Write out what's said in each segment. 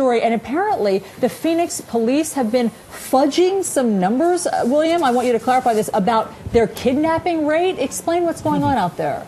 story, and apparently the Phoenix police have been fudging some numbers. William, I want you to clarify this about their kidnapping rate. Explain what's going on out there.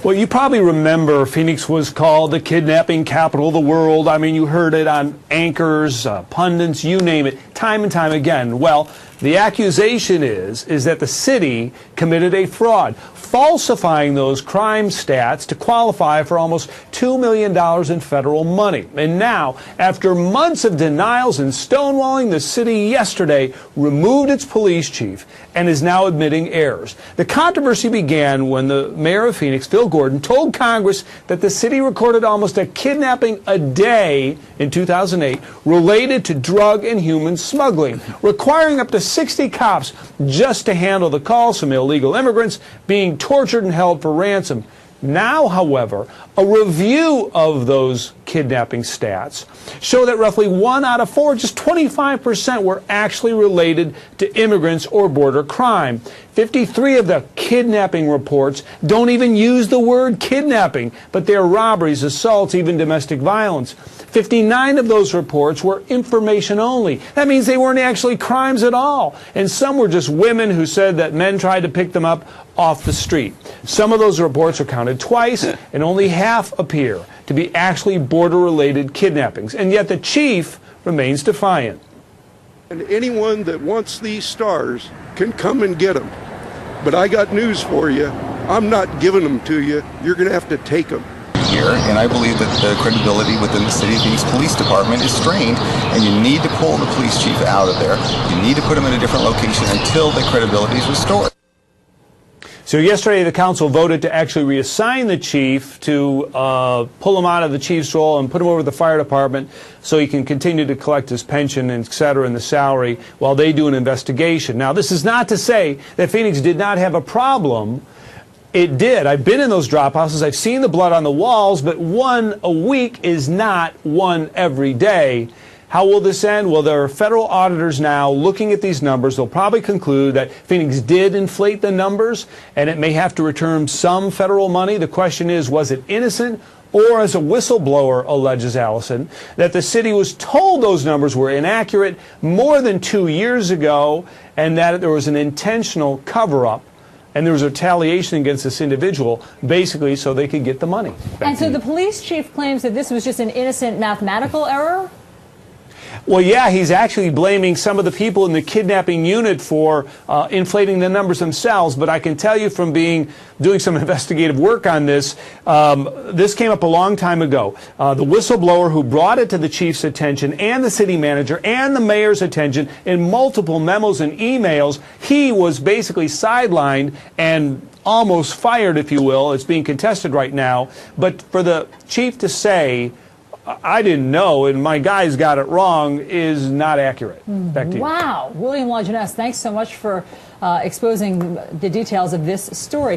Well, you probably remember Phoenix was called the kidnapping capital of the world. I mean, you heard it on anchors, pundits, you name it, time and time again. Well, the accusation is that the city committed a fraud, falsifying those crime stats to qualify for almost $2 million in federal money. And now, after months of denials and stonewalling, the city yesterday removed its police chief and is now admitting errors. The controversy began when the mayor of Phoenix, Phil Gordon, told Congress that the city recorded almost a kidnapping a day in 2008 related to drug and human smuggling, requiring up to 60 cops just to handle the calls from illegal immigrants being tortured and held for ransom. Now, however, a review of those kidnapping stats show that roughly 1 out of 4, just 25%, were actually related to immigrants or border crime. 53 of the kidnapping reports don't even use the word kidnapping, but they're robberies, assaults, even domestic violence. 59 of those reports were information only. That means they weren't actually crimes at all. And some were just women who said that men tried to pick them up off the street. Some of those reports are counted twice, and only half appear to be actually border-related kidnappings. And yet the chief remains defiant. And anyone that wants these stars can come and get them. But I got news for you. I'm not giving them to you. You're going to have to take them. Here, and I believe that the credibility within the City of Phoenix Police Department is strained, and you need to pull the police chief out of there. You need to put him in a different location until the credibility is restored. So yesterday the council voted to actually reassign the chief, to pull him out of the chief's role and put him over to the fire department so he can continue to collect his pension, and et cetera, and the salary while they do an investigation. Now, this is not to say that Phoenix did not have a problem. It did. I've been in those drop houses. I've seen the blood on the walls, but one a week is not one every day. How will this end? Well, there are federal auditors now looking at these numbers. They'll probably conclude that Phoenix did inflate the numbers, and it may have to return some federal money. The question is, was it innocent? Or, as a whistleblower alleges, Allison, that the city was told those numbers were inaccurate more than 2 years ago, and that there was an intentional cover-up, and there was retaliation against this individual, basically so they could get the money. And so the police chief claims that this was just an innocent mathematical error? Well, yeah, he's actually blaming some of the people in the kidnapping unit for inflating the numbers themselves. But I can tell you from doing some investigative work on this, this came up a long time ago. The whistleblower who brought it to the chief's attention and the city manager and the mayor's attention in multiple memos and emails, he was basically sidelined and almost fired, if you will. It's being contested right now. But for the chief to say, I didn't know, and my guys got it wrong, is not accurate. Back to you. Wow. William Lajeunesse, thanks so much for exposing the details of this story.